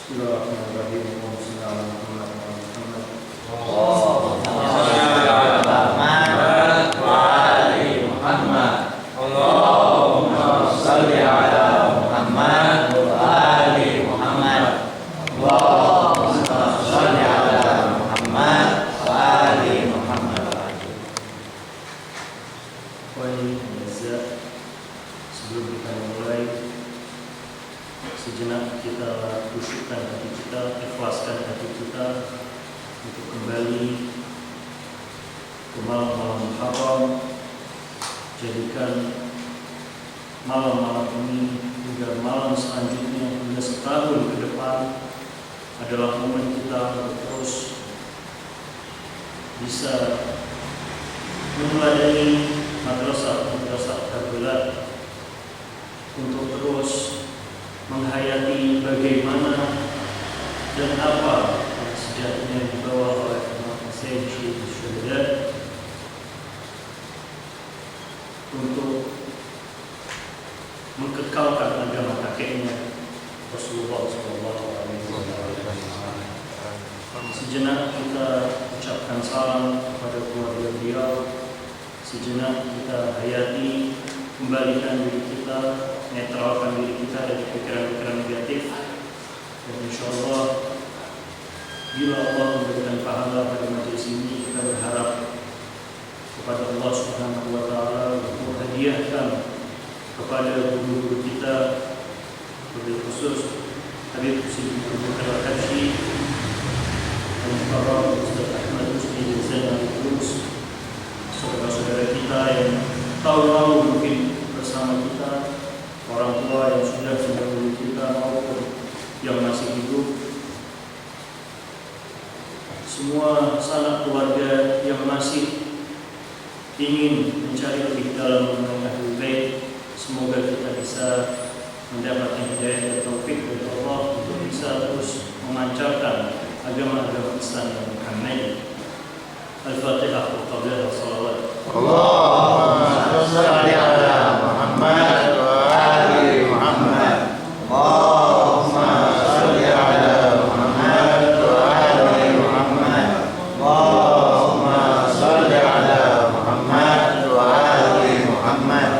Bismillahirrahmanirrahim. Allahumma shalli ala Muhammad wa ali Muhammad. Allahumma shalli ala Muhammad wa ali Muhammad. Sebelum kita mulai, sejenak kita khusyukkan hati kita, ikhlaskan hati kita untuk kembali ke malam-malam Muharram. Jadikan malam-malam ini hingga malam selanjutnya, hingga setahun ke depan adalah momen kita untuk terus bisa meneladani madrasah Tarbilat, untuk terus menghayati bagaimana dan apa yang sejatinya dibawa oleh Sayyid Syuhada untuk mengkekalkan agama kakeknya Rasulullah SAW. Sejenak kita ucapkan salam kepada keluarga beliau, sejenak kita hayati, kembalikan diri kita, netralkan diri kita dari pikiran-pikiran negatif, dan insyaallah bila Allah memberikan pahala pada majelis ini, kita berharap kepada Allah Subhanahu wa taala untuk hadiahkan kepada guru-guru kita, wabil khusus Habib Husain bin Abdul Haji dan para Ustaz Ahmad Husni dan Zainal Idrus, saudara-saudara kita yang tahun lalu mungkin bersama kita, orang tua yang sudah mendahului kita maupun yang masih hidup, semua sanak keluarga yang masih ingin mencari lebih dalam mengenai Ahlul Bait. Semoga kita bisa mendapatkan hidayah dan taufik dari Allah untuk bisa terus memancarkan agama-agama Islam yang Muhammadi. Al-Fatihah wa qablaha salawat. Allahumma shalli ala Muhammad wa ali Muhammad. Allahumma shalli ala Muhammad wa ali Muhammad. Allahumma shalli ala Muhammad wa ali Muhammad.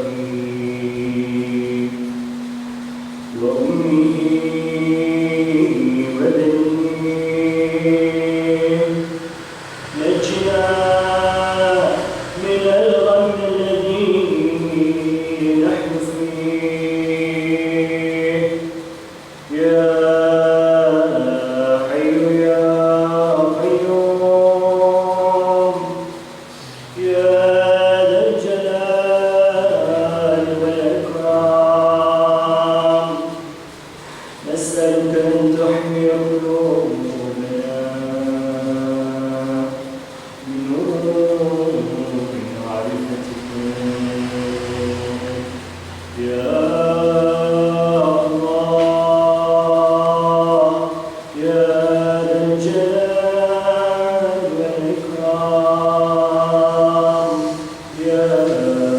أبيه وأمه وبنيه نجنا من الغم الذي نحن فيه يا حي يا قيوم يا ذا الجلال والإكرام نسألك أن تحمي قلوبنا بنور معرفتك يا الله يا ذا الجلال والإكرام يا أرحم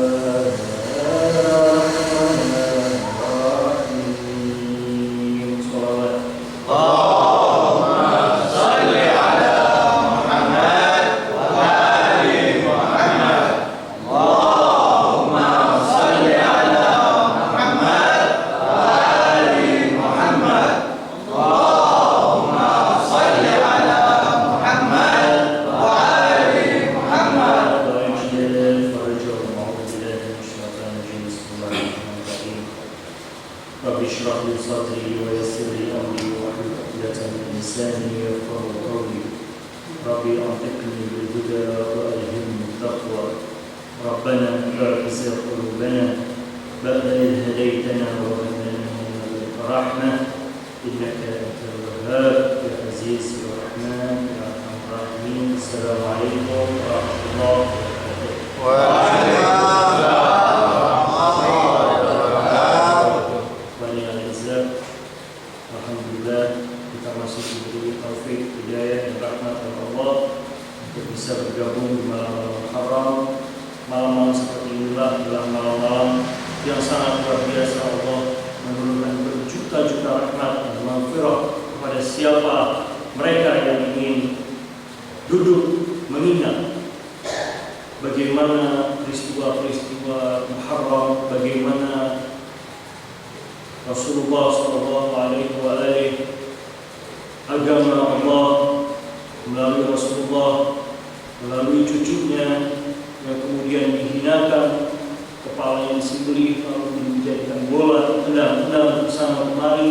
الراحمين صلوات رب اشرح لي صدري ويسر لي امري واحلل عقدة من لساني يفقهوا قولي ربي انطقني بالهدى والهمني التقوى ربنا لا تزغ قلوبنا بعد إذ هديتنا وهب لنا من لدنك رحمة إنك أنت الوهاب يا عزيز يا رحمن يا أرحم الراحمين السلام عليكم ورحمة الله وبركاته. Alhamdulillah kita masih diberi taufik, hidayah dan rahmat dari Allah untuk bisa bergabung di malam-malam Muharram. Malam-malam seperti inilah adalah malam-malam yang sangat luar biasa. Allah menurunkan berjuta-juta rahmat dan maghfirah kepada siapa mereka yang ingin duduk mengingat bagaimana peristiwa-peristiwa Muharram, bagaimana Rasulullah SAW, agama Allah melalui Rasulullah, melalui cucunya yang kemudian dihinakan, kepalanya disembelih lalu dijadikan bola, tendang-tendang bersama kemari,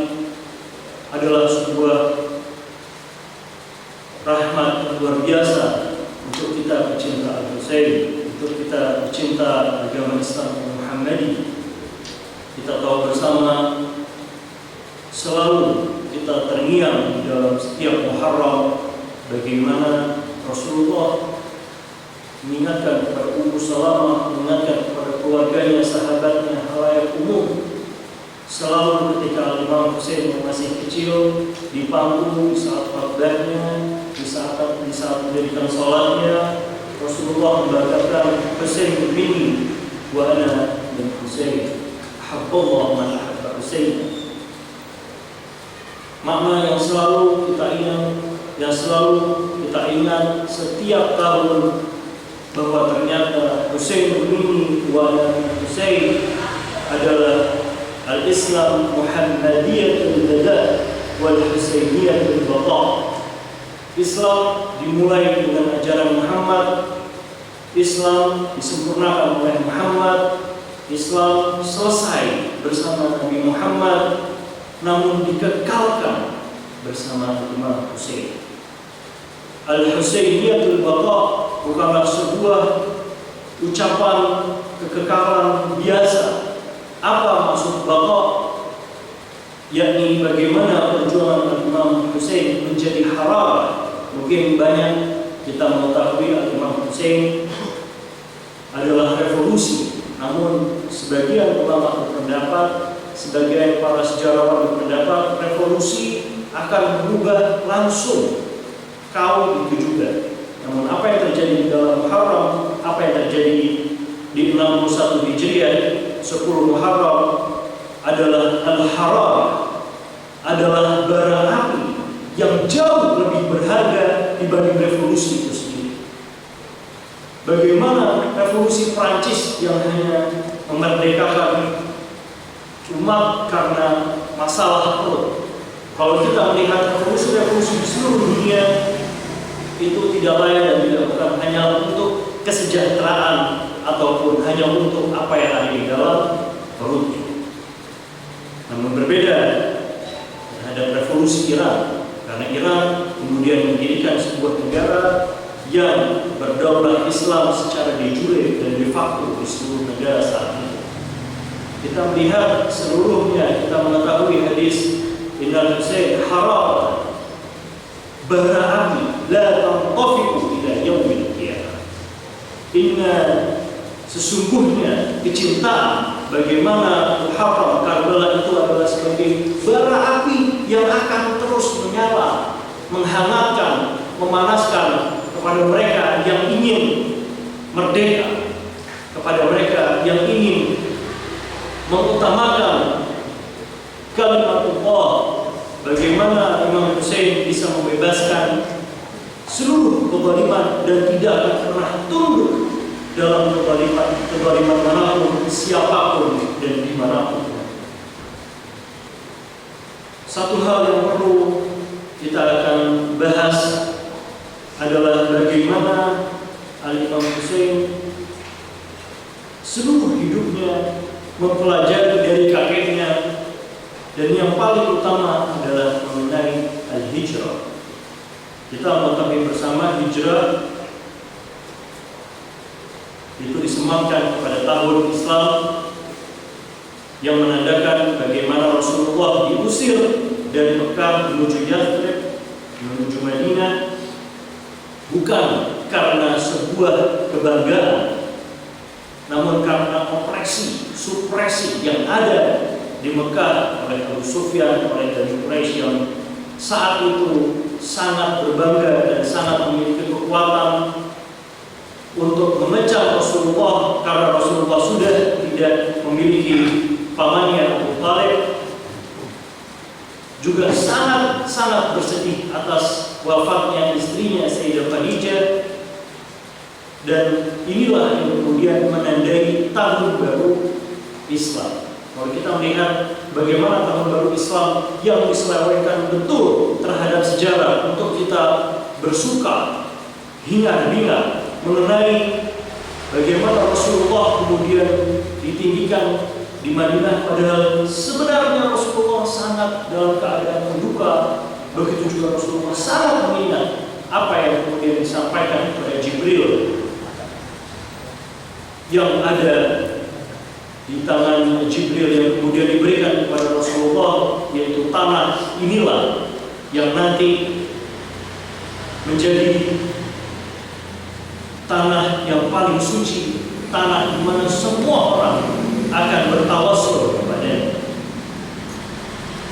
adalah sebuah rahmat yang luar biasa untuk kita pecinta Al-Husain, untuk kita pecinta agama Islam Muhammadi. Kita tahu bersama selalu kita terngiang di dalam setiap Muharram bagaimana Rasulullah mengingatkan kepada Ummu Salamah, mengingatkan kepada keluarganya, sahabatnya, khalayak umum. Selalu ketika Imam Husain yang masih kecil di panggung, di saat khutbahnya, di saat mendirikan salatnya, Rasulullah membanggakan Husain bin wa ana bin Husain. Habballah man ahabba Husain. Makna yang selalu kita ingat setiap tahun bahwa ternyata Husain bin wa ana bin Husain adalah al-Islam Muhammadiyatul Bada wal Husainiyatul Baqa. Islam dimulai dengan ajaran Muhammad, Islam disempurnakan oleh Muhammad, Islam selesai bersama Nabi Muhammad, namun dikekalkan bersama Imam Husain. Al-Husainiyatul Baqa bukanlah sebuah ucapan kekekalan biasa. Apa maksud baqa? Yakni bagaimana perjuangan Imam Husain menjadi haram. Mungkin banyak kita mengetahui Imam Husain adalah revolusi. Namun sebagian ulama berpendapat, sebagian para sejarawan berpendapat revolusi akan berubah langsung kaum itu juga. Namun apa yang terjadi di dalam Muharram, apa yang terjadi di 61 Hijriah 10 Muharram adalah al-haram, adalah bara api yang jauh lebih berharga dibanding revolusi itu sendiri. Bagaimana revolusi Prancis yang hanya memerdekakan umat karena masalah perut. Kalau kita melihat revolusi di seluruh dunia, itu tidak layak dan dilakukan hanya untuk kesejahteraan ataupun hanya untuk apa yang ada di dalam perutnya. Namun berbeda terhadap revolusi Iran, karena Iran kemudian mendirikan sebuah negara yang berdaulat Islam secara de jure dan de facto di seluruh negara saat ini. Kita melihat seluruhnya, kita mengetahui hadis Innal Husain haram bara api la tantafiqu ila yaumil qiyamah. Inna sesungguhnya kecintaan bagaimana Muharram Karbala itu adalah sebagai bara api yang akan terus menyala, menghangatkan, memanaskan kepada mereka yang ingin merdeka, kepada mereka yang ingin mengutamakan kalimat Allah. Bagaimana Imam Hussein bisa membebaskan seluruh kezaliman dan tidak akan pernah tunduk dalam kezaliman manapun, siapapun dan dimanapun. Satu hal yang perlu kita akan bahas adalah bagaimana Al-Imam Hussein seluruh hidupnya mempelajari dari kakeknya, dan yang paling utama adalah mengenai al-hijrah. Kita mengetahui bersama hijrah itu disematkan kepada tahun Islam yang menandakan bagaimana Rasulullah diusir dari Mekah menuju Yathrib, menuju Madinah, bukan karena sebuah kebanggaan, namun karena opresi, supresi yang ada di Mekah oleh Abu Sufyan, oleh Bani Quraisy yang saat itu sangat berbangga dan sangat memiliki kekuatan untuk memecah Rasulullah karena Rasulullah sudah tidak memiliki pamannya Abu Thalib. Juga sangat bersedih atas wafatnya istrinya Sayyidah Khadijah, dan inilah yang kemudian menandai tahun baru Islam. Kalau kita melihat bagaimana tahun baru Islam yang diselewengkan betul terhadap sejarah untuk kita bersuka hingar-bingar mengenai bagaimana Rasulullah kemudian ditinggikan di Madinah, padahal sebenarnya Rasulullah sangat dalam keadaan berduka. Begitu juga Rasulullah sangat mengingat apa yang kemudian disampaikan kepada Jibril yang ada di tangan Jibril yang kemudian diberikan kepada Rasulullah, yaitu tanah inilah yang nanti menjadi tanah yang paling suci, tanah di mana semua orang akan bertawassul kepadanya.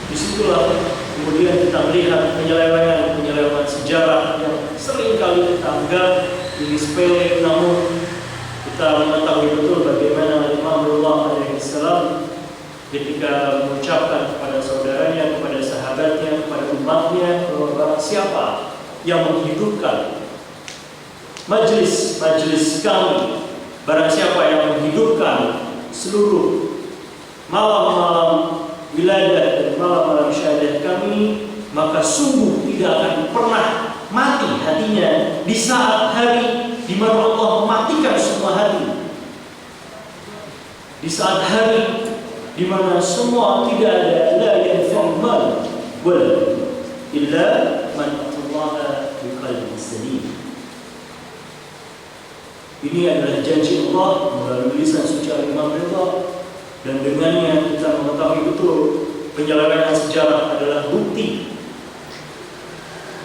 Disitulah kemudian kita melihat penyelewengan sejarah yang sering kali kita anggap ini sepele, namun kita mengetahui betul bagaimana Imam Abdullah alaihissalam ketika mengucapkan kepada saudaranya, kepada sahabatnya, kepada umatnya bahwa barang siapa yang menghidupkan majlis kami, barang siapa yang menghidupkan seluruh malam-malam wiladah dan malam-malam syahadat kami, maka sungguh tidak akan pernah mati hatinya di saat hari di mana Allah mematikan semua hati, di saat hari di mana semua tidak ada la yanfa'u mal wal illa man atallaha biqalbin salim. Ini adalah janji Allah melalui lisan suci Imam Ridha, dan dengannya kita mengetahui betul penyelewengan sejarah adalah bukti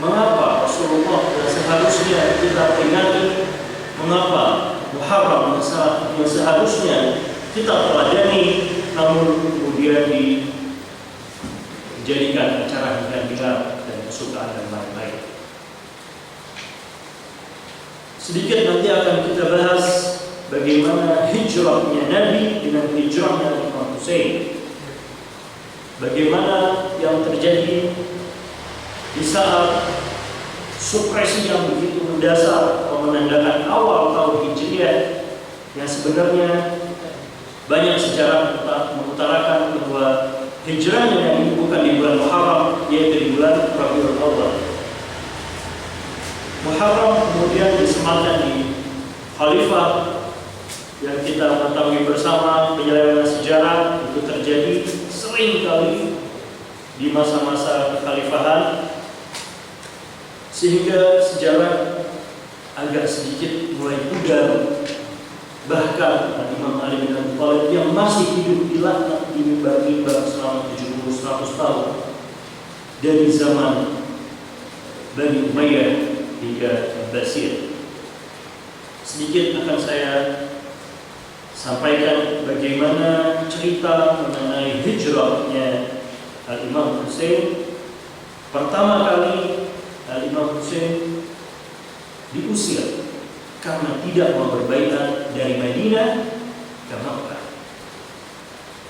mengapa Rasulullah seharusnya kita peringati, mengapa Muharram yang seharusnya kita teladani, namun kemudian dijadikan acara hingar-bingar dan kesukaan dan lain-lain. Sedikit nanti akan kita bahas bagaimana hijrahnya Nabi dengan hijrahnya Imam Hussein. Bagaimana yang terjadi di saat supresi yang begitu mendasar menandakan awal tahun Hijriah yang sebenarnya Banyak sejarah mengutarakan bahwa hijrahnya yang itu bukan di bulan Muharram, yaitu di bulan Rabiul Awal. Muharram kemudian disematkan di Khalifah yang kita mengetahui bersama penyelewengan sejarah itu terjadi sering kali di masa-masa kekhalifahan, sehingga sejarah agak sedikit mulai pudar. Bahkan Imam Ali bin Abi Thalib yang masih hidup dilaknat di mimbar-mimbar selama 70-100 tahun dari zaman Bani Umayyah hingga Abbasiyah. Sedikit akan saya sampaikan bagaimana cerita mengenai hijrahnya Al-Imam Hussein. Pertama kali Al-Imam Hussein diusir karena tidak mau berbaiat dari Madinah ke Makkah.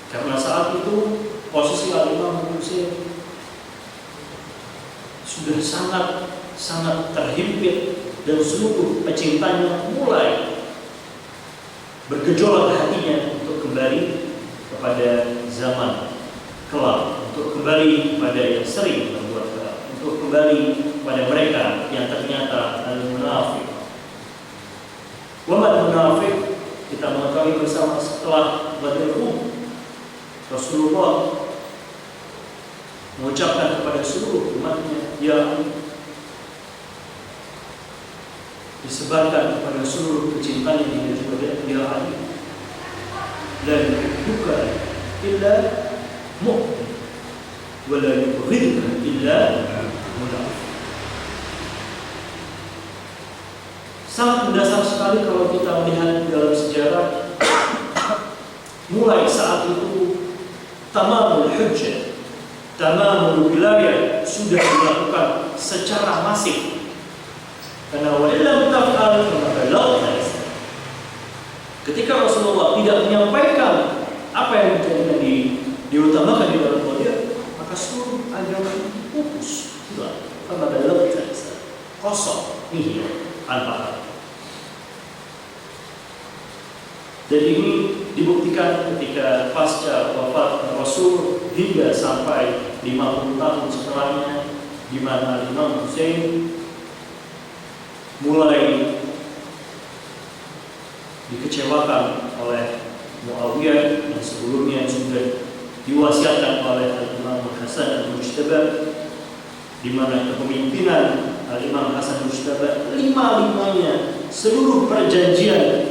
Karena saat itu posisi Al-Imam Hussein sudah sangat terhimpit dan seluruh pecintanya mulai bergejolak hatinya untuk kembali kepada zaman kelam, untuk kembali pada yang sering membuat kelam, untuk kembali pada mereka yang ternyata al-munafik. Waman munafik kita mengetahui bersama setelah Badr, Rasulullah mengucapkan kepada seluruh umatnya, ya, disebarkan kepada seluruh pecintanya di dia Ali, dan bukan illa mu'min wala yubghidka illa munafik. Sangat mendasar sekali kalau kita melihat dalam sejarah. Mulai saat itu tamamul hujjah, tamamul wilayah sudah dilakukan secara masif. Karena wa illam taf'al fama balaghta. Ketika Rasulullah tidak menyampaikan apa yang diutamakan di dalam wajah, maka seluruh agama pupus, fama balaghta, kosong, nihil, tanpa. Dan ini dibuktikan ketika pasca wafat Rasul hingga sampai 50 tahun setelahnya, di mana Imam Hussein mulai dikecewakan oleh Muawiyah yang sebelumnya sudah diwasiatkan oleh Imam Hasan al-Mujtaba, di mana kepemimpinan Imam Hasan al-Mujtaba lima-limanya seluruh perjanjian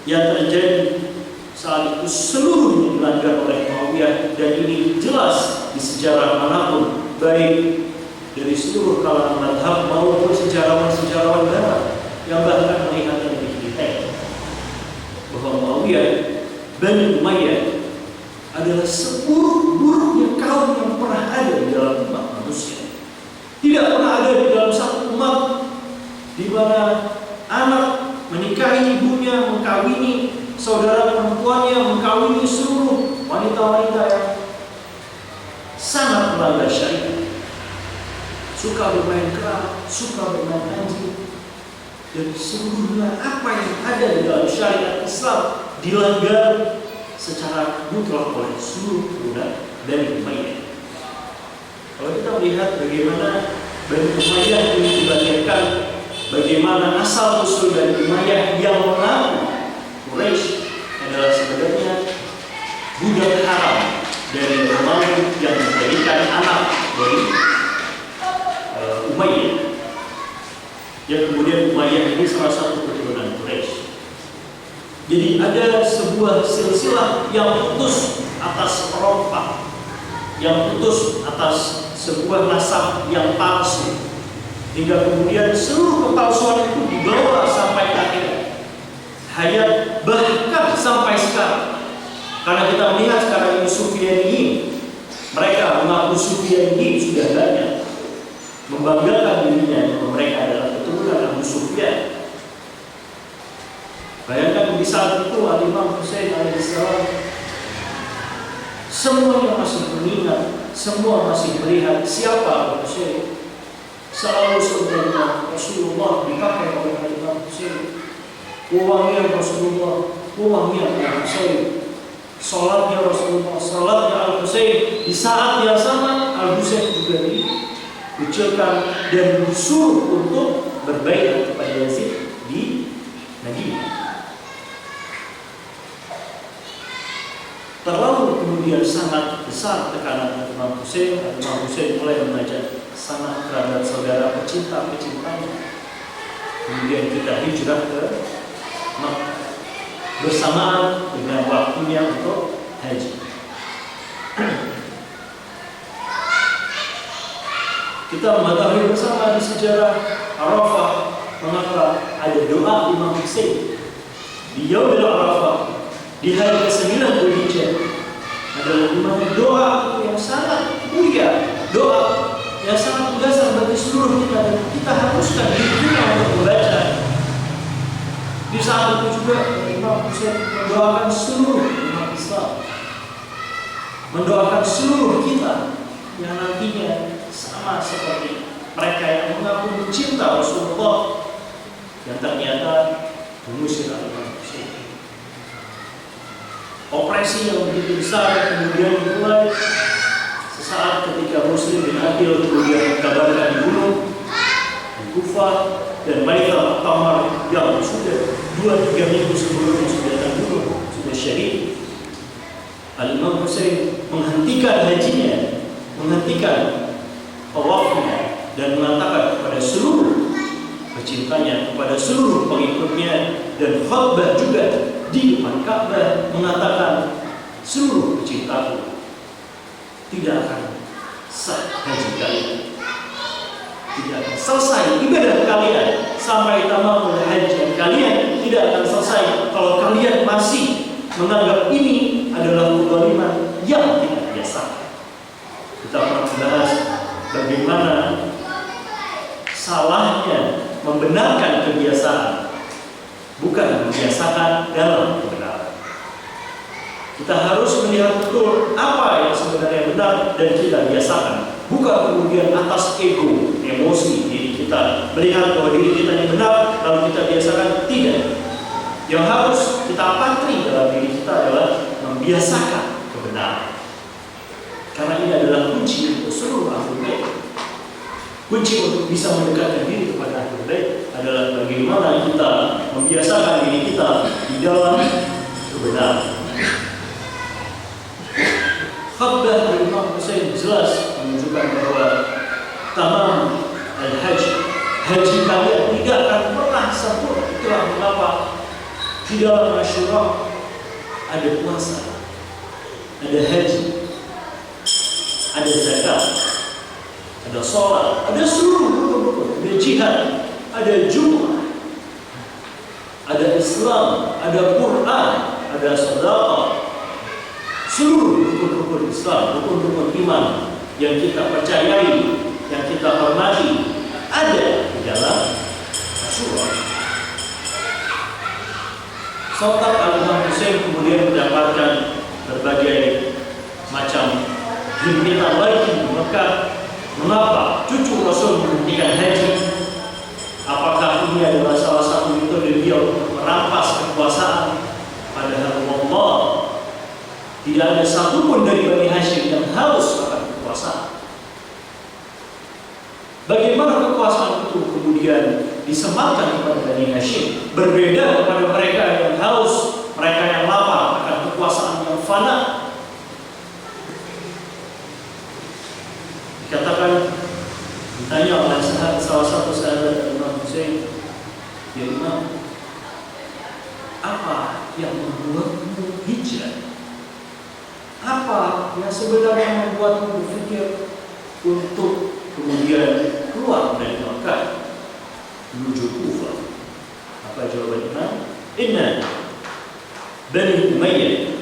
yang terjadi saat itu seluruhnya dilanggar oleh Muawiyah, dan ini jelas di sejarah manapun, baik dari seluruh kalangan madhab maupun sejarawan-sejarawan barat yang bahkan melihatnya lebih detail bahwa Muawiyah Bani Umayyah adalah seburuk-buruknya kaum yang pernah ada di dalam umat manusia. Tidak pernah ada di dalam satu umat di mana anak menikahi ibunya, mengkawini saudara perempuannya, mengkawini seluruh wanita-wanita yang sangat melanggar syariat, suka bermain keras, suka bermain anjing, dan seluruhnya apa yang ada di dalam syariat Islam dilanggar secara mutlak oleh seluruh budak Bani Umayyah. Kalau kita melihat bagaimana Bani Umayyah ini dibangkitkan, bagaimana asal usul Bani Umayyah yang mengaku Quraisy adalah sebenarnya budak haram dari Romawi yang menjadikan anak dari Umayyah, yang kemudian Umayyah ini salah satu keturunan Quraisy. Jadi ada sebuah silsilah yang putus atas perompak, yang putus atas sebuah nasab yang palsu, hingga kemudian seluruh kepalsuan itu dibawa sampai akhir hayat, bahkan sampai sekarang. Karena kita melihat sekarang ini Sufyaniyin, mereka mengaku Sufyaniyin sudah banyak, membanggakan dirinya bahwa mereka adalah keturunan Abu Sufyan. Bayangkan di saat itu Imam Hussein alaihissalam semuanya masih mengingat, semua masih melihat siapa Abu Hussein. Selalu saudara Rasulullah dipakai oleh Imam Hussein. Uangnya Rasulullah, uangnya Abu Hussein. sholatnya Rasulullah, sholatnya Al-Husain, di saat yang sama Al-Husain juga dikucilkan dan disuruh untuk berbaiat kepada Yazid di Madinah. Terlalu kemudian sangat besar tekanan Imam Husain. Imam Husain mulai mengajak sanak kerabat saudara pecinta-pecintanya. Kemudian kita hijrah ke Makkah bersamaan dengan waktunya untuk haji. Kita mengetahui bersama di sejarah Arafah mengapa ada doa Imam Husain di Yaumil Arafah di hari ke-9 Dzulhijjah adalah doa yang sangat mulia, doa yang sangat mendasar bagi seluruh kita, dan kita haruskan diri kita untuk membaca. Di saat itu juga Imam Husain mendoakan seluruh umat Islam, mendoakan seluruh kita yang nantinya sama seperti mereka yang mengaku cinta Rasulullah yang ternyata mengusir Imam Husain. Operasi yang begitu besar kemudian dimulai sesaat ketika Muslim bin Aqil kemudian dikabarkan dibunuh di Kufah, dan Baitul Tamar yang sudah 2-3 minggu sebelumnya sudah terbunuh, sudah syahid. Al-Imam Husain menghentikan hajinya, menghentikan tawafnya, dan mengatakan kepada seluruh pecintanya, kepada seluruh pengikutnya, dan khutbah juga di depan Ka'bah mengatakan, seluruh pecintaku, tidak akan sah haji kalian, tidak akan selesai ibadah kalian sampai tamamul haji kalian, tidak akan selesai kalau kalian masih menganggap ini adalah kezaliman yang tidak biasa. Kita pernah membahas bagaimana salahnya membenarkan kebiasaan, bukan membiasakan dalam kebenaran. Kita harus melihat betul apa yang sebenarnya benar dan kita biasakan, bukan kemudian atas ego, emosi diri kita melihat bahwa diri kita yang benar lalu kita biasakan. Tidak. Yang harus kita patri dalam diri kita adalah membiasakan kebenaran, karena ini adalah kunci untuk seluruh ahlul bait. Kunci untuk bisa mendekatkan diri kepada ahlul bait adalah bagaimana kita membiasakan diri kita di dalam kebenaran. Khutbah Imam Husain jelas menunjukkan bahwa tamam al-hajj, haji kalian tidak akan pernah sempurna. Itulah mengapa di dalam Asyura ada puasa, ada haji, ada zakat, ada sholat, ada seluruh rukun-rukun, ada jihad, ada Jumat, ada Islam, ada Quran, ada sedekah. Seluruh rukun-rukun Islam, rukun-rukun iman yang kita percayai, yang kita hormati, ada di dalam Asyura. Sontak Al-Imam Husain kemudian mendapatkan berbagai macam himpitan lagi di Mekah. Mengapa cucu Rasul menghentikan haji? Apakah ini adalah salah satu metode beliau merampas kekuasaan? Padahal Allah, tidak ada satupun dari Bani Hashim yang haus akan kekuasaan. Bagaimana kekuasaan itu kemudian disematkan kepada Bani Hashim, berbeda kepada mereka yang haus, mereka yang lapar akan kekuasaan yang fana. Dikatakan, ditanya oleh salah satu sahabat Imam Husain, ya Imam, apa yang membuatmu hijrah? Apa yang sebenarnya membuatmu berpikir untuk kemudian keluar dari Makkah menuju Kufah? Apa jawaban Imam? Inna Bani Umayyah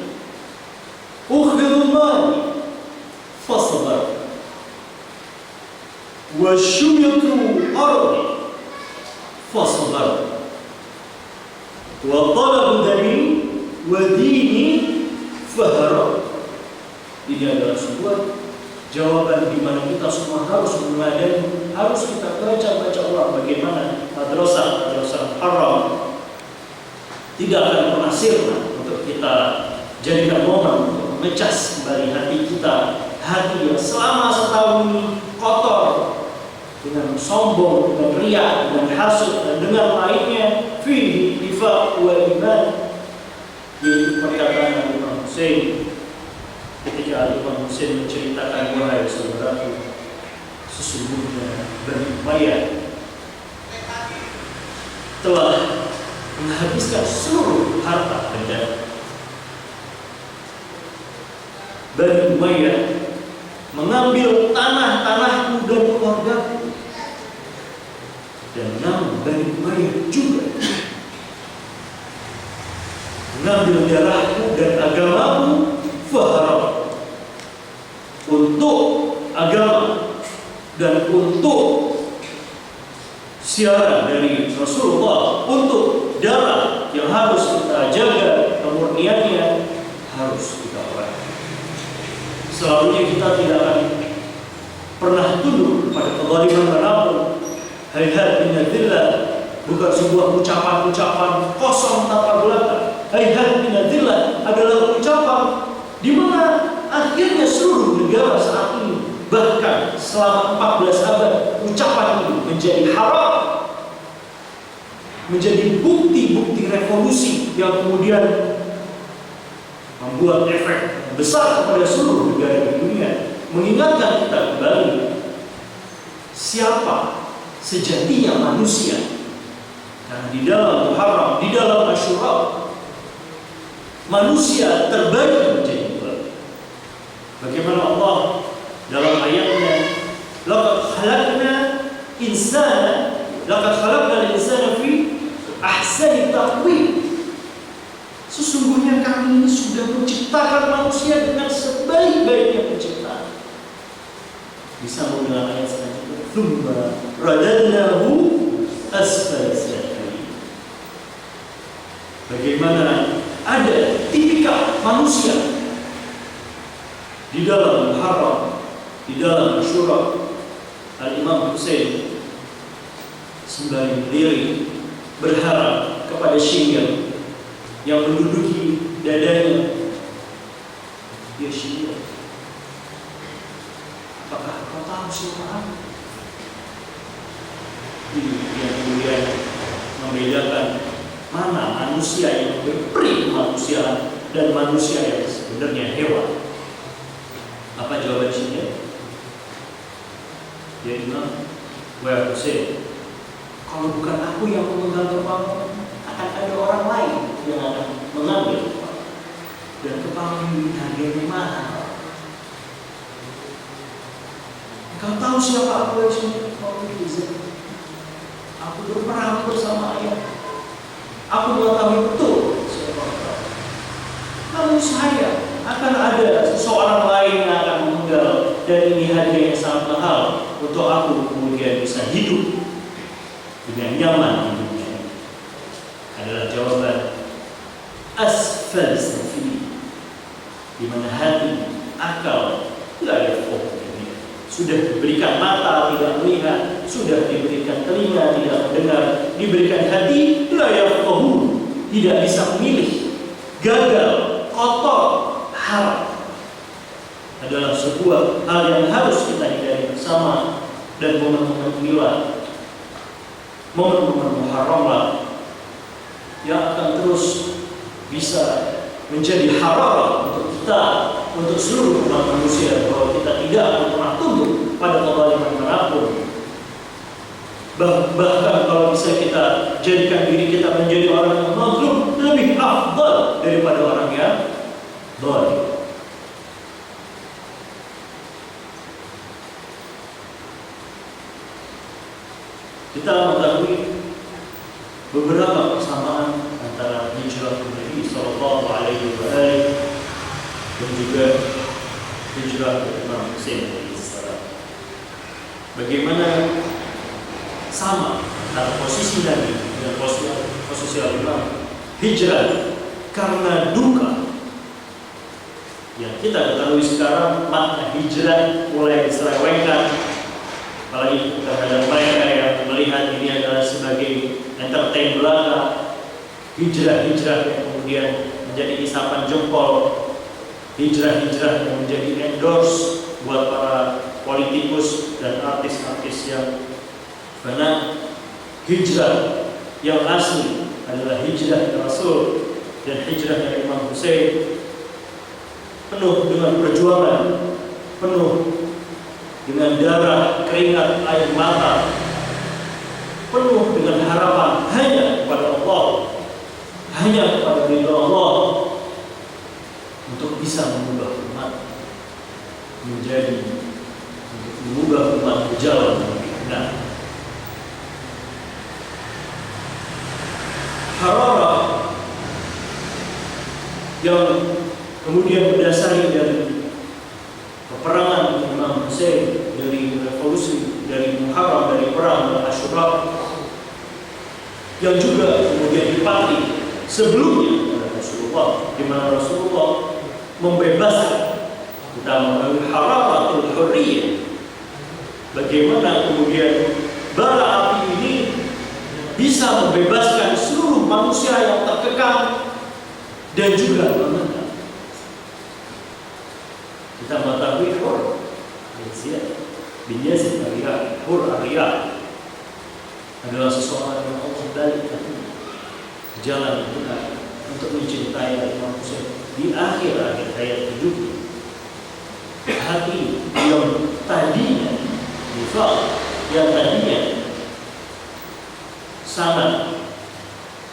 ukhidhu mali fasabar wa syuyatu ardi fasabar wa talabu dami wa dini faharab. Ini adalah sebuah jawaban di mana kita semua harus meneladani, harus kita baca ulang bagaimana madrasah haram tidak akan pernah sirna untuk kita jadikan momen untuk mengecas kembali hati kita, hati yang selama setahun ini kotor dengan sombong, dengan riya, dengan hasud, dan dengan lainnya. Fihi nifaq wa iman, yaitu perkataan Imam Hussein ketika Imam Hussein menceritakan, wahai saudaraku, sesungguhnya Bani Umayyah telah menghabiskan seluruh harta benda. Bani Umayyah mengambil tanah-tanahku dan keluargaku, dan namun Bani Umayyah juga mengambil darahku dan agamaku, faharab, untuk agama dan untuk siaran dari Rasulullah, untuk darah yang harus kita jaga kemurniannya, harus kita perangi. Selalunya kita tidak akan pernah tunduk pada kezaliman manapun. Hayhat minadzillah bukan sebuah ucapan-ucapan kosong tanpa belaka. Hayhat minadzillah adalah ucapan di mana akhirnya seluruh negara saat ini, bahkan selama 14 abad, ucapan ini menjadi haram, menjadi bukti-bukti revolusi yang kemudian membuat efek besar kepada seluruh negara di dunia, mengingatkan kita kembali siapa sejatinya manusia. Karena di dalam Muharram, di dalam Asyura, manusia terbagi menjadi dua. Bagaimana Allah dalam ayatnya, laqad khalaqnal insana fi ahsani taqwim. Sesungguhnya kami ini sudah menciptakan manusia dengan sebaik-baiknya penciptaan. Disambung dengan ayat selanjutnya, tsumma radadnahu asfala safilin. Bagaimana ada tipikal manusia di dalam Muharram, di dalam Asyura, Al-Imam Hussein sembari berdiri berharap kepada Syekh yang menduduki dadanya. Ya Syekh, apakah kau tahu siapa aku? Ini yang kemudian membedakan mana manusia yang berperi kemanusiaan dan manusia yang sebenarnya hewan. Apa jawaban Syekh? Ya Imam, wahai Hussein, kalau bukan aku yang memegang kepala, akan ada orang lain yang akan mengambil kepala. Dan kepala ini harganya mahal. Kau tahu siapa aku, Syekh? Aku berperang bersama ayah. Aku mengetahui betul siapa kau. Namun saya akan ada seseorang lain yang akan meninggal, dan ini harganya sangat mahal untuk aku kemudian bisa hidup dengan nyaman di dunia ini. Adalah jawaban asfal safilin, di mana hati, akal, layak ini sudah diberikan mata tidak melihat, sudah diberikan telinga tidak mendengar, diberikan hati layak tidak bisa memilih, gagal, kotor, haram. Adalah sebuah hal yang harus kita hindari bersama. Dan momen-momen inilah, momen-momen Muharram yang akan terus bisa menjadi hararah untuk kita, untuk seluruh umat manusia, bahwa kita tidak akan pernah tunduk pada kezaliman manapun. Bahkan kalau bisa kita jadikan diri kita menjadi orang yang mazlum, lebih afdal daripada orang yang zalim. Kita mengetahui beberapa persamaan antara hijrah Nabi Sallallahu Alaihi Wasallam dan juga hijrah Imam Hussein alaihissalam. Bagaimana sama antara posisi Nabi dan posisi Imam. Hijrah karena duka. Yang kita ketahui sekarang, makna hijrah mulai diselewengkan. Apalagi terhadap mereka yang melihat ini adalah sebagai entertain belaka, hijrah yang kemudian menjadi isapan jempol hijrah-hijrah yang menjadi endorse buat para politikus dan artis-artis yang benar. Hijrah yang asli adalah hijrah Rasul dan hijrah dari Imam Hussein, penuh dengan perjuangan, penuh dengan darah, keringat, air mata, penuh dengan harapan hanya kepada Allah, hanya kepada ridha Allah, untuk bisa mengubah umat menjadi, untuk mengubah umat berjalan lebih benar. Hararah yang kemudian berdasari dari peperangan Imam Hussein, dari revolusi, dari Muharram, dari perang Asyura, yang juga kemudian dipatri sebelumnya oleh Rasulullah, di mana Rasulullah membebaskan, kita mengenai hararatul hurriyah, bagaimana kemudian bara api ini bisa membebaskan seluruh manusia yang terkekang dan juga mengenal. Kita mengetahui Hur bin Yazid Ar-Riyah, Hur Ar-Riyah adalah seseorang yang Allah balikkan jalan yang benar untuk mencintai Imam Hussein di akhir-akhir hayat hidupnya. Hati yang tadinya nifaq, yang tadinya sangat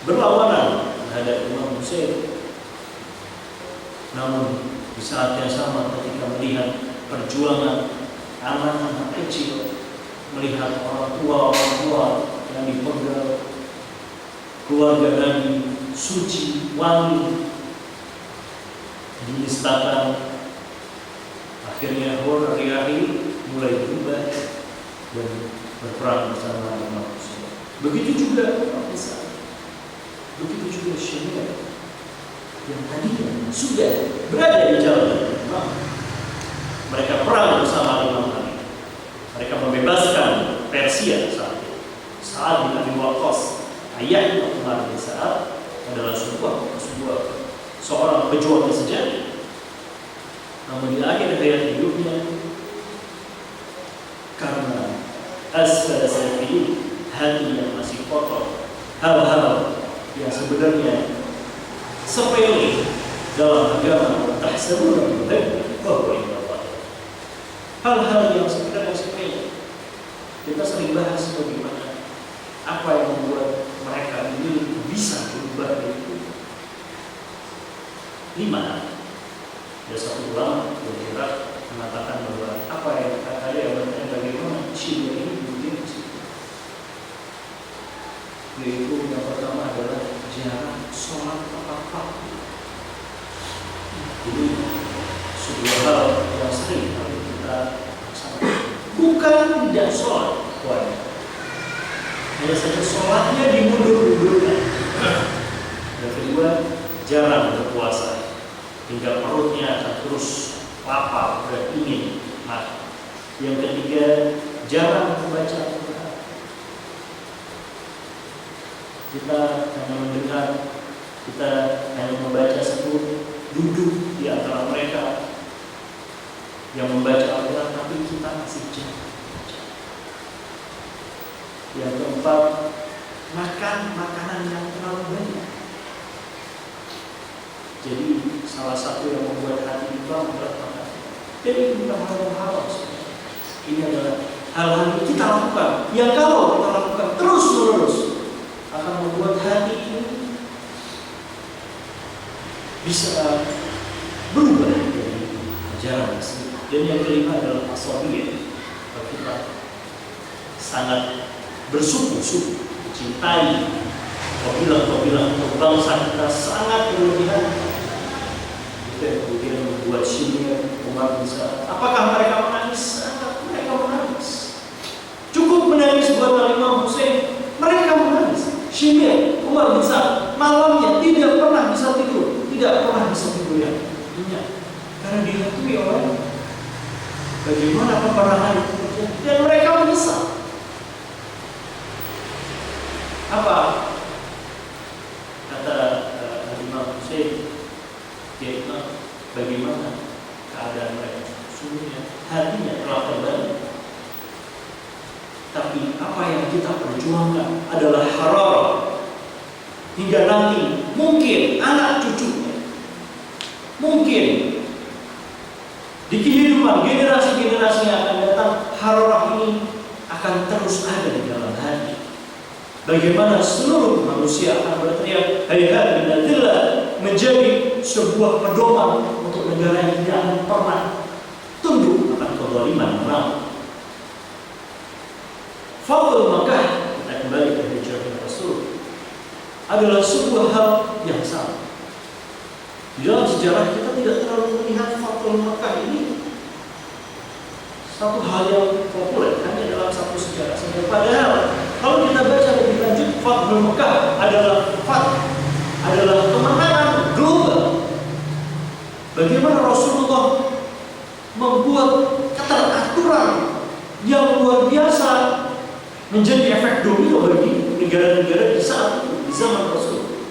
berlawanan terhadap Imam Hussein, namun di saat yang sama ketika melihat perjuangan anak-anak kecil, melihat orang tua yang dipenggal, keluarga Nabi suci, wangi, dinistakan, akhirnya Hur Ar-Riyah mulai berubah dan berperang bersama Imam Hussein. Begitu juga Isa, begitu juga Syamir yang tadinya sudah berada di jalan Imam. Mereka perang bersama Imam Ali. Mereka membebaskan Persia saat itu. Sa'ad bin Abi Waqqas, ayahnya Umar bin Sa'ad, adalah seorang pejuang sejati. Namun di akhir hayat hidupnya, karena asfala sayfihi, hati yang masih kotor, hal-hal yang sebenarnya sepele dalam agama, tahsabuna bihi bahwa inna Allah, hal-hal yang sebenarnya sepele. Kita sering bahas bagaimana apa yang membuat mereka ini bisa berubah dari itu. 5. Ada satu ulama yang Irak mengatakan bahwa apa yang kata dia bertanya bagaimana Syria ini berdiri di situ. Yaitu yang pertama adalah jarang sholat tepat waktu. Ini sebuah hal yang sering kita laksanakan. Bukan tidak sholat, hanya saja sholatnya dimundur-mundurkan. Yang kedua, jarang berpuasa hingga perutnya akan terus lapar dan ingin makan. Yang ketiga, jarang membaca Al-Quran. Kita hanya mendengar, kita hanya membaca satu, duduk di antara mereka yang membaca Al-Quran, tapi kita masih jarang. Yang keempat, makan makanan yang terlalu banyak. Jadi salah satu yang membuat hati kita adalah makan. Jadi ini bukan hal yang halal. Ini adalah hal-hal yang kita lakukan, yang kalau kita lakukan terus-menerus akan membuat hati ini bisa berubah dari ajaran asli. Dan yang kelima adalah asabiyah. Kalau kita sangat bersuku-suku, mencintai kabilah-kabilah untuk bangsa kita sangat berlebihan, itu yang kemudian membuat Syamir, Umar bin Sa'ad. Apakah mereka menangis? Mereka menangis. Cukup menangis buat Imam Hussein, mereka menangis. Syamir, Umar bin Sa'ad malamnya tidak pernah bisa tidur, tidak pernah bisa tidur yang nyenyak, karena dihantui oleh bagaimana peperangan itu terjadi, dan mereka menyesal. Apa kata Imam Hussein? hatinya telah kembali. Tapi apa yang kita perjuangkan adalah hararah. Hingga nanti mungkin anak cucunya, mungkin di kehidupan generasi-generasi yang akan datang, hararah ini akan terus ada di dalam hati. Bagaimana seluruh manusia akan berteriak hayat binadillah, menjadi sebuah pedoman untuk negara yang tidak akan pernah tunduk akan kezaliman menang. Fadl Makkah, kita kembali ke hijrah Rasul, adalah sebuah hal yang sama. Di dalam sejarah kita tidak terlalu melihat Fadl Makkah ini satu hal yang populer hanya dalam satu sejarah saja. Padahal kalau kita baca lebih lanjut, Fadl Makkah adalah kemenangan global. Bagaimana Rasulullah membuat keteraturan yang luar biasa menjadi efek domino bagi negara-negara di saat itu, di zaman Rasul.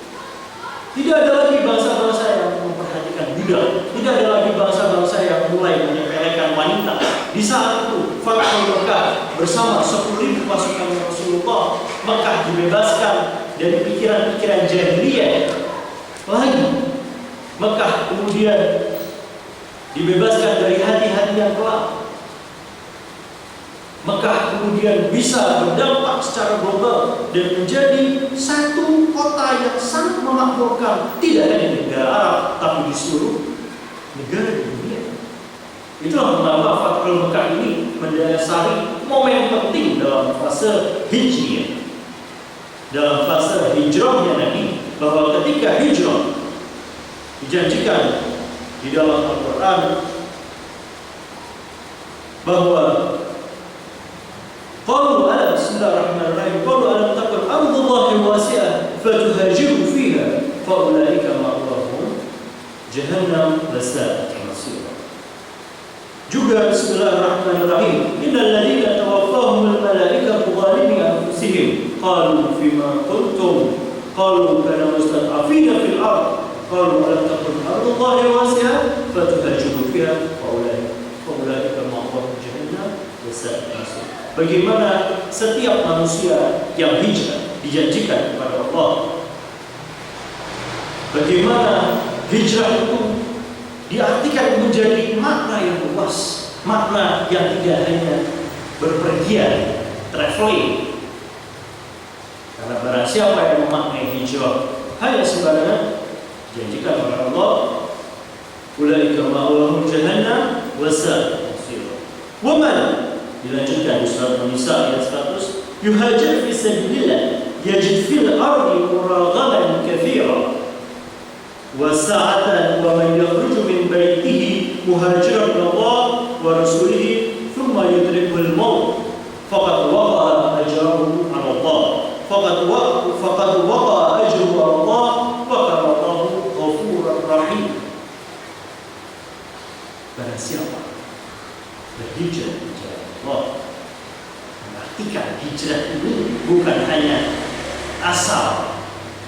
Tidak ada lagi bangsa-bangsa yang memperhatikan budak, tidak ada lagi bangsa-bangsa yang mulai menyepelekan wanita. Di saat itu, Fathul Makkah bersama 10.000 pasukan Rasulullah, Makkah dibebaskan dari pikiran-pikiran jahiliyah lagi. Makkah kemudian dibebaskan dari hati-hati yang gelap. Makkah kemudian bisa berdampak secara global dan menjadi satu kota yang sangat memakmurkan, tidak hanya di negara Arab, tapi di seluruh negara di dunia. Itulah mengapa Fathul Makkah ini mendasari momen penting dalam fase hijriyah, dalam fase hijrahnya Nabi, bahwa ketika hijrah dijanjikan di dalam Al-Quran bahwa qalu ala bismillahirrahmanirrahim qalu alam takun ardullahi wasi'ah fatuhajiru fiha fa ulaika ma'wahum jahannam wasa'at masira. Juga bismillahirrahmanirrahim innal ladzina tawaffahumul malaikatu zalimi anfusihim qalu fima kuntum qalu kana mustad'afina fil ard qalu alam takun ardullahi wasi'ah fatuhajiru fiha fa ulaika ma'wahum jahannam wasa'at masira. Bagaimana setiap manusia yang hijrah dijanjikan kepada Allah. Bagaimana hijrah itu diartikan menjadi makna yang luas, makna yang tidak hanya berpergian, traveling. Karena barang siapa yang memaknai hijrah hanya sembarangan, dijanjikan oleh Allah, ulaika ma'wahum jahannam wasa'at masira. Wa man, dilanjutkan di surat An-Nisa ayat 100, yuhajir fi sabilillah yajid fil ardi muraghaman katsira wa sa'atan wa man yakhruju min baitihi muhajiran ila Allah wa rasulihi thumma yudrikuhu al-maut faqad waqa'a ajruhu 'ala Allah faqad waqa'a ajruhu 'ala Allah wa kana Allahu ghafurur rahim. Barang siapa berhijrah Allah, mengartikan hijrah ini bukan hanya asal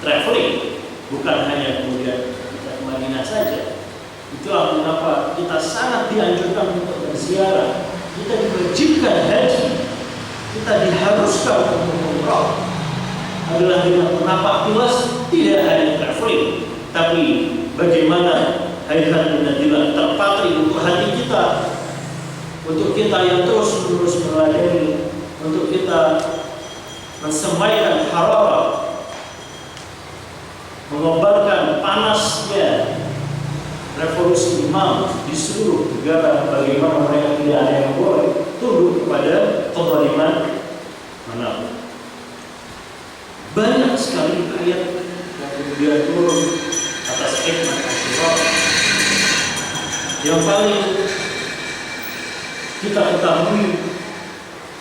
traveling, bukan hanya kemudian kita ke Madinah saja. Itulah mengapa kita sangat dianjurkan untuk berziarah, kita diwajibkan haji, kita diharuskan untuk umrah. Adalah dengan menapak tilas, tidak hanya traveling, tapi bagaimana hayat binadillah terpatri untuk hati kita, untuk kita yang terus-menerus meladeni, untuk kita mensemaikan hararah, mengobarkan panasnya revolusi imam di seluruh negara. Bagaimana mereka tidak ada yang boleh tunduk kepada kezaliman manapun. Banyak sekali ayat yang kemudian turun atas hikmah Asyura. Yang paling kita ketahui,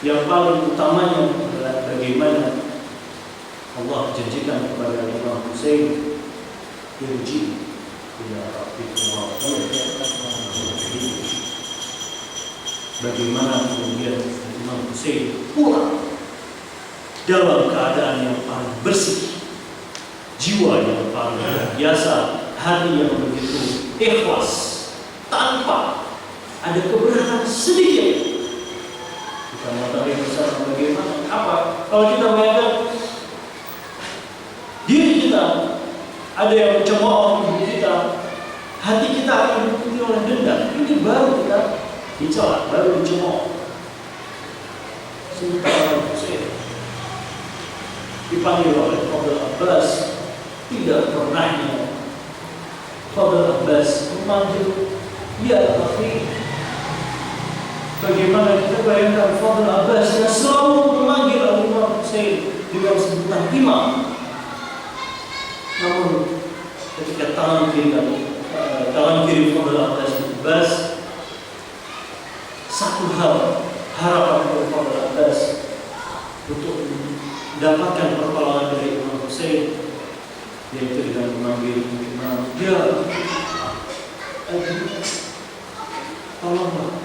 yang paling utamanya adalah bagaimana Allah janjikan kepada Imam Hussein, irji ila rabbikum wa bagaimana kemudian Imam Hussein pulang dalam keadaan yang paling bersih, jiwa yang paling biasa, hati yang begitu ikhlas, tanpa ada keberatan kebenaran sedikit. Kita mengetahui bersama bagaimana apa kalau kita melihat diri kita ada yang mencemooh diri kita, hati kita akan dipenuhi oleh dendam. Ini baru kita dicela, baru dicemooh. Sementara Hussein dipanggil oleh Fadl Abbas, tidak pernahnya Fadl Abbas memanggil ya tapi bagaimana kita bayangkan Fadl Abbas yang selalu memanggil Imam Hussein dengan sebutan imam, namun ketika tangan kiri Fadl Abbas satu hal harapan dari Fadl Abbas untuk mendapatkan pertolongan dari Imam Hussein, yaitu dengan memanggil imam, ya tolonglah.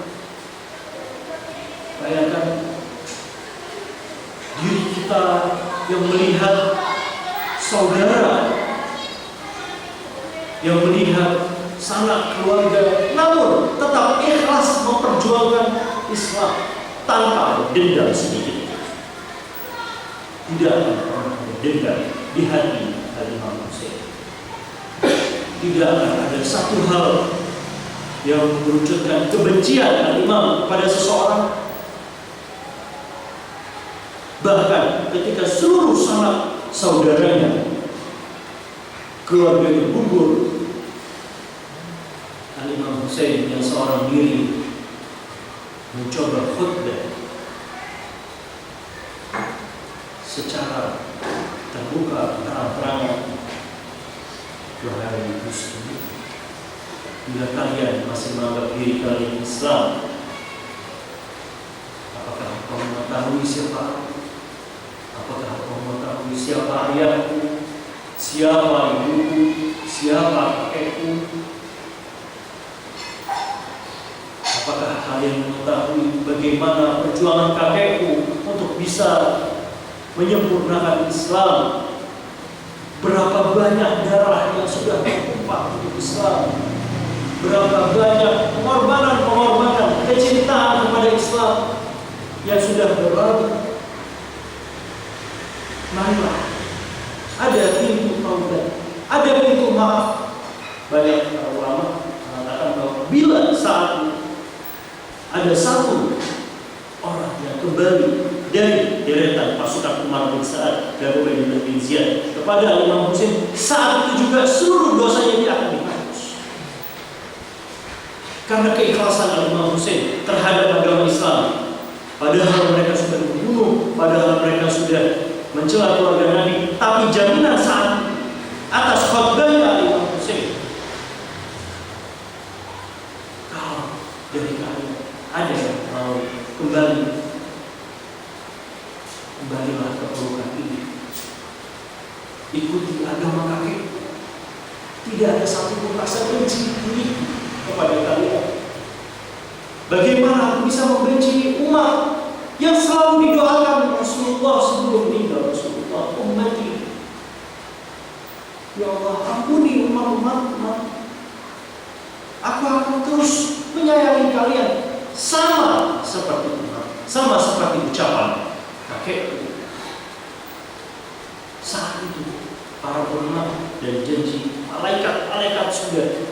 Bayangkan diri kita yang melihat saudara, yang melihat sanak keluarga, namun tetap ikhlas memperjuangkan Islam tanpa dendam sedikit. Tidak akan pernah ada dendam di hati Imam Hussein. Tidak akan ada satu hal yang menunjukkan kebencian Imam kepada seseorang. Bahkan ketika seluruh sanak saudaranya, keluarganya gugur, Imam Hussein yang seorang diri mencoba khutbah secara terbuka, terang-terangan. Wahai muslimin, bila kalian masih menganggap diri kalian Islam, apakah kau mengetahui siapa aku? Apakah kau mengetahui siapa ayahku, siapa ibuku, siapa kakekku? Apakah kalian mengetahui bagaimana perjuangan kakekku untuk bisa menyempurnakan Islam? Berapa banyak darah yang sudah tertumpah untuk Islam? Berapa banyak pengorbanan, kecintaan kepada Islam yang sudah berlalu? Marilah, ada pintu taubat, ada pintu maaf. Banyak para ulama mengatakan bahwa bila saat ini ada satu orang yang kembali dari deretan pasukan Umar bin Sa'ad dan Ubaidillah bin Ziyad kepada Imam Hussein, saat itu juga seluruh dosanya dia akan dihapus. Karena keikhlasan Imam Hussein terhadap agama Islam. Padahal mereka sudah membunuh, padahal mereka sudah mencela keluarga Nabi, tapi jaminan saat atas khutbahnya Imam Hussein, kalau dari kalian ada yang mau kembalilah ke pelukan ini, ikuti agama kakek. Tidak ada satupun rasa benci kepada kalian. Bagaimana aku bisa membenci umat yang selalu didoakan Rasulullah sebelum meninggal? Rasulullah, ummati, ya Allah, ampuni umat-umat. Aku akan terus menyayangi kalian sama seperti ucapan kakek. Saat itu para ulama dan janji malaikat sudah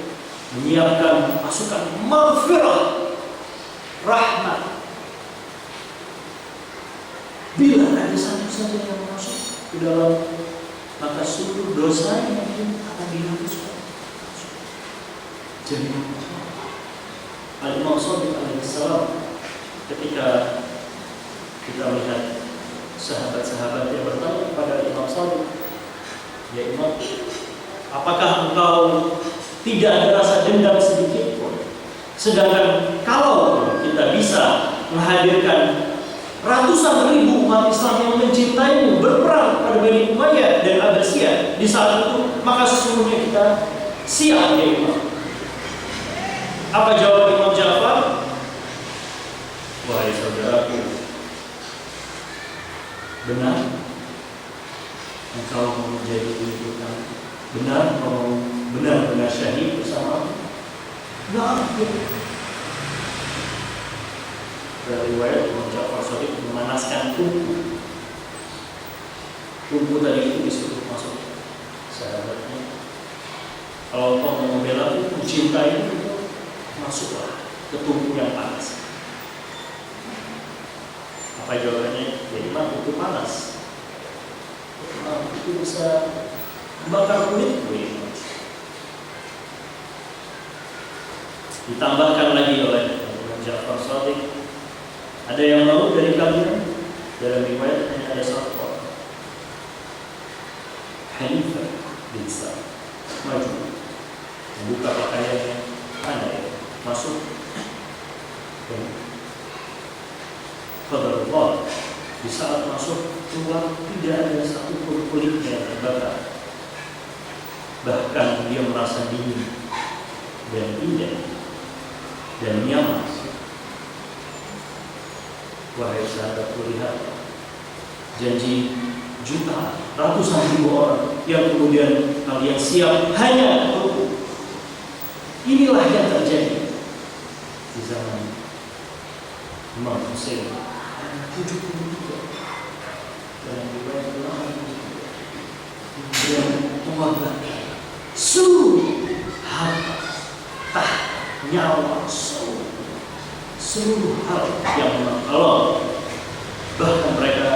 menyiapkan pasukan maghfirah, rahmat. Bila ada satu saja yang masuk ke dalam, maka seluruh dosa yang akan dihapuskan. Jadi Al-Imam Shadiq alaihissalam, ketika kita melihat sahabat-sahabat yang bertanya kepada Imam Shadiq, ya Imam, apakah engkau tidak ada rasa dendam sedikit pun? Sedangkan kalau kita bisa menghadirkan ratusan ribu umat Islam yang mencintaimu berperang pada Bani Umayyah dan Abbasiyah di saat itu, maka sesungguhnya kita siap, ya Imam. Apa jawab Imam Ja'far? Wahai saudaraku, benar engkau mau menjadi pengikut, benar mau benar-benar syahid bersama. Nah, riwayat Imam Ja'far Shadiq memanaskan tungku. Tungku tadi itu disuruh masuk sahabatnya. Kalau kau mau membela itu, mencintai itu, masuklah ke tungku yang panas. Apa jawabannya? Ya Imam, itu panas. Imam, itu bisa membakar kulit. Ditambahkan lagi oleh Imam Ja'far Shadiq, ada yang mau dari kalian? Dalam riwayat hanya ada satu orang, Hanifah bin Sa'ad, maju membuka pakaiannya, ada yang masuk. Dan qadarullah, di saat masuk keluar tidak ada satu pun kulitnya yang terbakar. Bahkan dia merasa dingin dan indah dan nyaman. Wahai sahabatku, lihat janji jutaan, ratusan ribu orang yang kemudian kalian siap hanya untuk. Inilah yang terjadi di zaman Imam Hussein 73 dan riwayat yang mengorbankan seluruh harta, nyawa, seluruh hal yang Allah. Bahkan mereka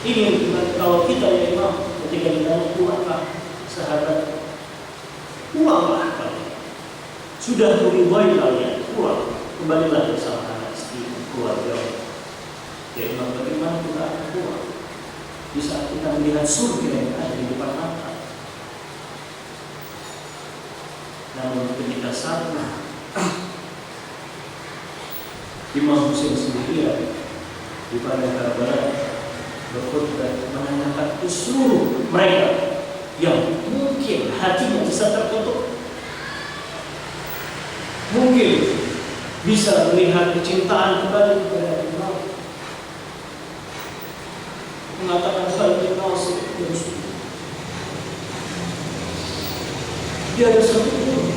ingin, kalau kita ya Imam, ketika ditanya pulanglah sahabat, pulanglah kalian, sudah meridhoi kalian, pulang, kembalilah bersama anak istri, keluarga. Ya Imam, bagaimana kita akan pulang di saat kita melihat surga yang ada di depan mata? Namun ketika sana Imam Hussein sendirian di padang Karbala berkhutbah menanyakan ke seluruh mereka yang mungkin hatinya bisa tertutup, mungkin bisa melihat kecintaan kembali kepada Imam, mengatakan balik nasib dan suci. Dia ada satu pun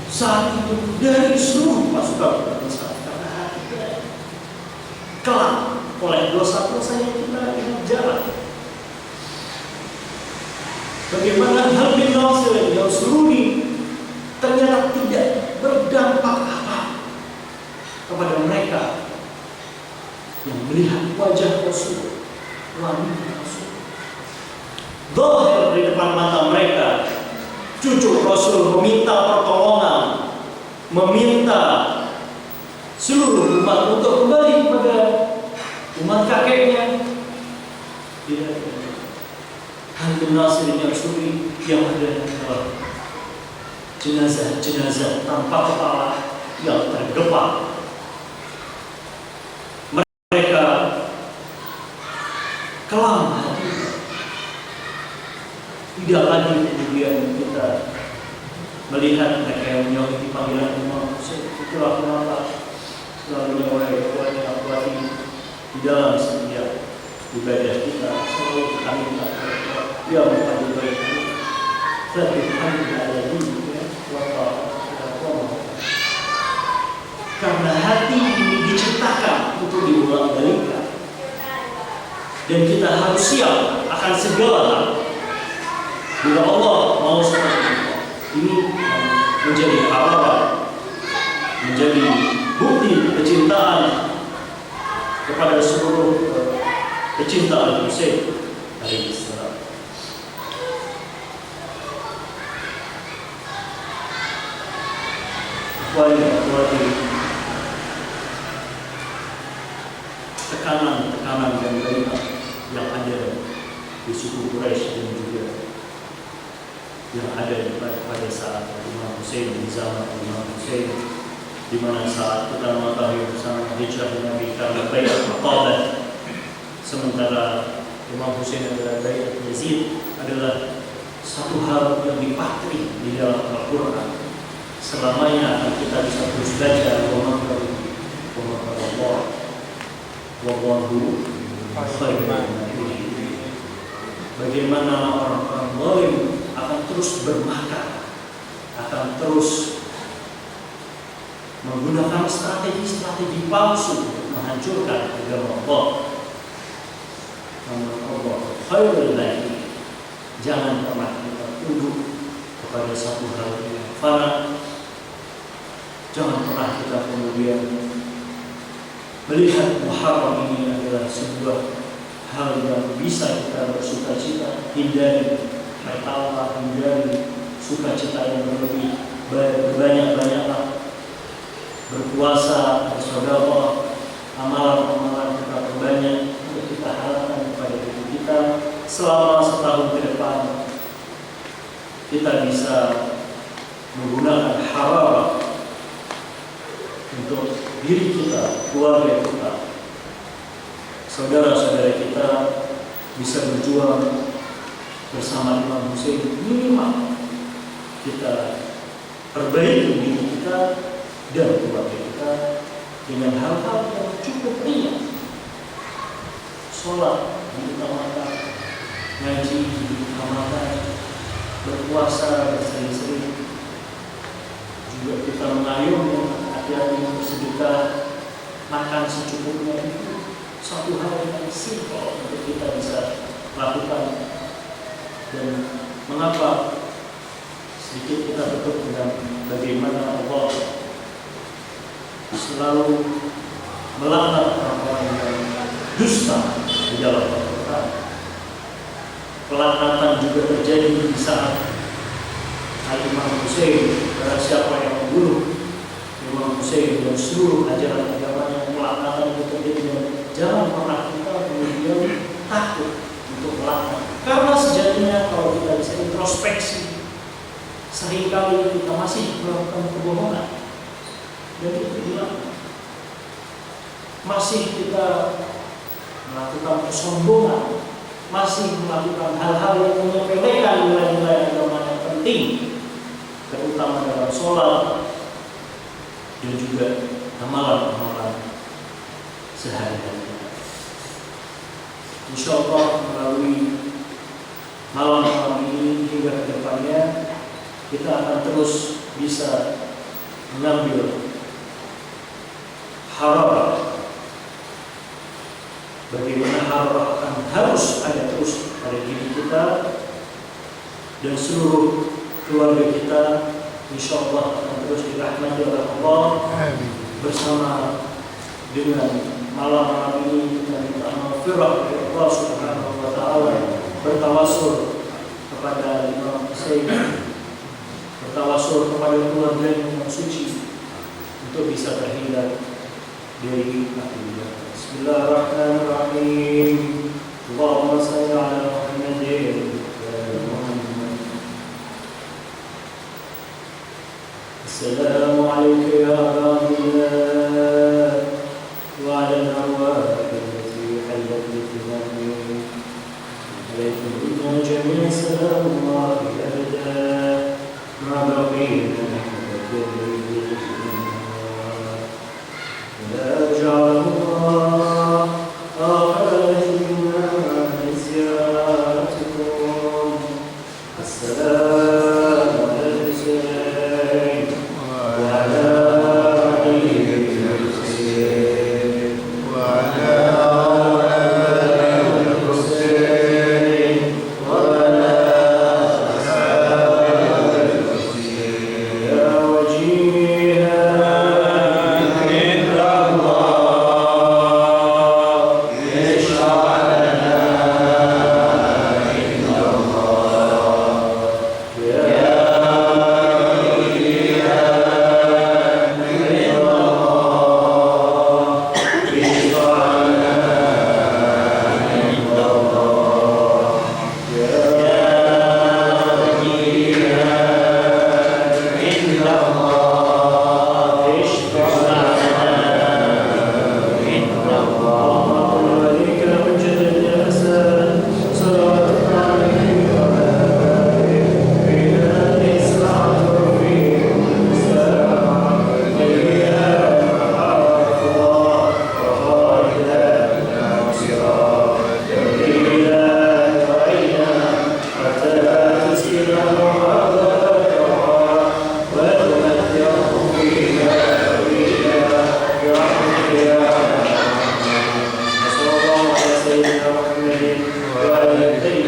saat itu dari seluruh pasukan berbangsa, karena hatinya kelam oleh dosa-dosa yang kita hidup jalan. Bagaimana hal bin Nasir yang suruni ternyata tidak berdampak apa kepada mereka yang melihat wajah Rasul, wanita Rasul, zahir di depan mata mereka. Cucu Rasul meminta pertolongan, meminta seluruh umat untuk kembali kepada umat kakeknya. Tidak ada. Hal Nasir yang suri yang ada adalah jenazah-jenazah tanpa kepala yang terdepak. Mereka kelam hati. Tidak lagi kemudian kita melihat mereka yang menyauti panggilan Imam Hussein. Itulah kenapa selalu wahai akhwati di dalam setiap ibadah kita selalu kita minta ya Muhammad baik tapi alhamdulillah karena hati ini diciptakan untuk diulang-balikan dan kita harus siap akan segala hal. Bila Allah mau seperti itu, ini menjadi awal, menjadi bukti kecintaan kepada seluruh kecintaan Hussein alaihi salam. Tekanan dan kalimat yang ada di suku Quraisy dan juga yang ada pada saat Imam Hussein, di zaman Imam Hussein, di mana saat kita mengetahui bersama hijrah Nabi karena Bai'at Aqabah, sementara Imam Hussein adalah Bai'at Yazid, adalah satu hal yang dipatri di dalam Al-Quran. Selamanya akan kita bisa terus baca bagaimana orang-orang zalim akan terus bermakar, akan terus menggunakan strategi-strategi palsu untuk menghancurkan agama Allah. Namun Allah khairul lagi, jangan pernah kita tunduk kepada satu hal yang fana. Jangan pernah kita kemudian melihat Muharram ini adalah sebuah hal yang bisa kita bersuka cita. Hindari tertawa, hindari sukacita yang berlebih. Berbanyak-banyaklah berpuasa, bersedekah, amalan-amalan kita perbanyak untuk kita harapkan kepada diri kita selama setahun ke depan kita bisa menggunakan hararah untuk diri kita, keluarga kita, saudara-saudara kita bisa berjuang bersama Imam Hussein. Minimal kita perbaiki diri kita dan keluarga kita dengan hal-hal yang cukup ringan. Sholat diutamakan, ngaji diutamakan, berpuasa bersering-sering, juga kita mengayomi hati-hati bersedekah, makan secukupnya. Itu satu hal yang simpel untuk kita bisa lakukan. Dan mengapa sedikit kita betul dengan bagaimana Allah selalu melaknat orang-orang yang dusta di dalam Al-Quran. Pelaknatan juga terjadi di saat Imam Hussein, barang siapa yang membunuh Imam Hussein dan seluruh ajaran agamanya, pelaknatan itu terjadi. Dan jangan pernah kita kemudian takut untuk melaknat, karena sejatinya kalau kita bisa introspeksi, seringkali kita masih melakukan kebohongan dan itu dilaknat. Masih kita melakukan kesombongan, masih melakukan hal-hal yang menyepelekan nilai-nilai agama yang penting, terutama dalam sholat dan juga amalan-amalan sehari-hari. Insya Allah melalui malam-malam ini hingga ke depannya kita akan terus bisa mengambil hararah. Bagaimana hararah akan harus ada terus pada diri kita dan seluruh keluarga kita. Insya Allah akan terus dirahmati oleh Allah. Bersama dengan malam-malam ini kita minta maghfirah kepada Allah Subhanahu wa taala, bertawasul kepada Imam Hussein, bertawasul kepada keluarga yang suci untuk bisa terhindar dari api. Bismillahirrahmanirrahim. Allahumma shalli ala Muhammadin wa ala Muhammad. Assalamu alayka ya Rasulullah wa ala al-arwah allati halat bi-thimami. Alaykum inna jami'a salamullahi abada ma baqina nahnu لا جعل الله آخر من زيارتكم. السلام على الحسين وعلى والدين